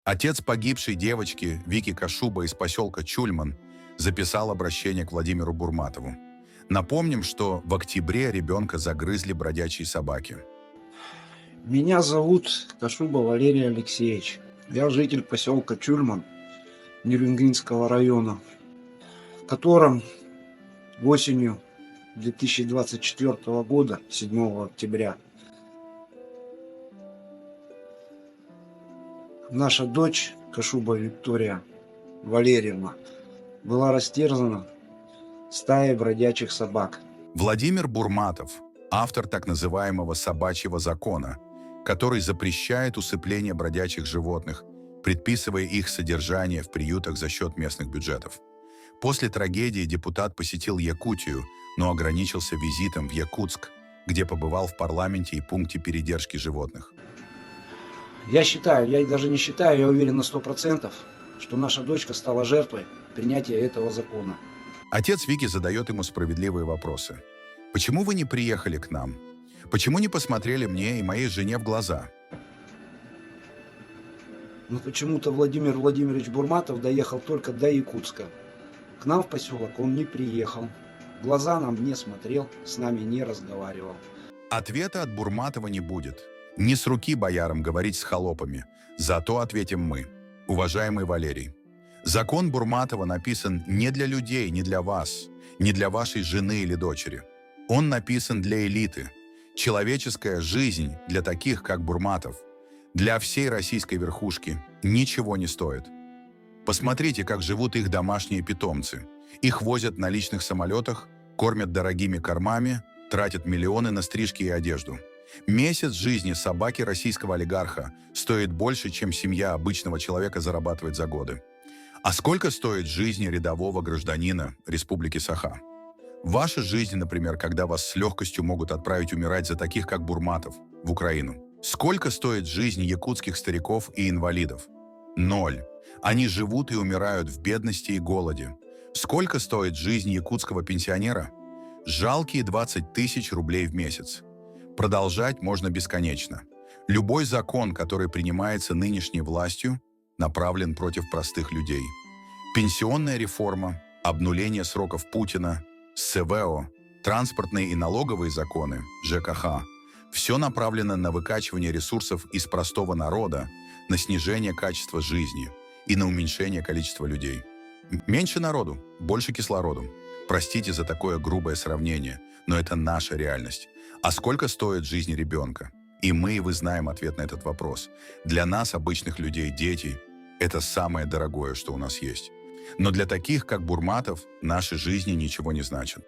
Отец погибшей девочки Вики Кашуба из поселка Чульман записал обращение к Владимиру Бурматову. Напомним, что в октябре ребенка загрызли бродячие собаки. Меня зовут Кашуба Валерий Алексеевич. Я житель поселка Чульман Нерюнгринского района, в котором осенью 2024 года, 7 октября, наша дочь Кашуба Виктория Валерьевна была растерзана стаей бродячих собак. Владимир Бурматов – автор так называемого «собачьего закона», который запрещает усыпление бродячих животных, предписывая их содержание в приютах за счет местных бюджетов. После трагедии депутат посетил Якутию, но ограничился визитом в Якутск, где побывал в парламенте и пункте передержки животных. Я даже не считаю, я уверен на 100%, что наша дочка стала жертвой принятия этого закона. Отец Вики задает ему справедливые вопросы. «Почему вы не приехали к нам? Почему не посмотрели мне и моей жене в глаза?» Но почему-то Владимир Владимирович Бурматов доехал только до Якутска. К нам в поселок он не приехал. В глаза нам не смотрел, с нами не разговаривал. Ответа от Бурматова не будет. Не с руки боярам говорить с холопами. Зато ответим мы. Уважаемый Валерий, закон Бурматова написан не для людей, не для вас, не для вашей жены или дочери. Он написан для элиты. Человеческая жизнь для таких, как Бурматов, для всей российской верхушки ничего не стоит. Посмотрите, как живут их домашние питомцы. Их возят на личных самолетах, кормят дорогими кормами, тратят миллионы на стрижки и одежду. Месяц жизни собаки российского олигарха стоит больше, чем семья обычного человека зарабатывает за годы. А сколько стоит жизнь рядового гражданина Республики Саха? Ваша жизнь, например, когда вас с легкостью могут отправить умирать за таких, как Бурматов, в Украину. Сколько стоит жизнь якутских стариков и инвалидов? 0. Они живут и умирают в бедности и голоде. Сколько стоит жизнь якутского пенсионера? Жалкие 20 тысяч рублей в месяц. Продолжать можно бесконечно. Любой закон, который принимается нынешней властью, направлен против простых людей. Пенсионная реформа, обнуление сроков Путина, СВО, транспортные и налоговые законы, ЖКХ – все направлено на выкачивание ресурсов из простого народа, на снижение качества жизни и на уменьшение количества людей. Меньше народу, больше кислороду. Простите за такое грубое сравнение, но это наша реальность. А сколько стоит жизнь ребенка? И мы, и вы знаем ответ на этот вопрос. Для нас, обычных людей, дети – это самое дорогое, что у нас есть. Но для таких, как Бурматов, наши жизни ничего не значат.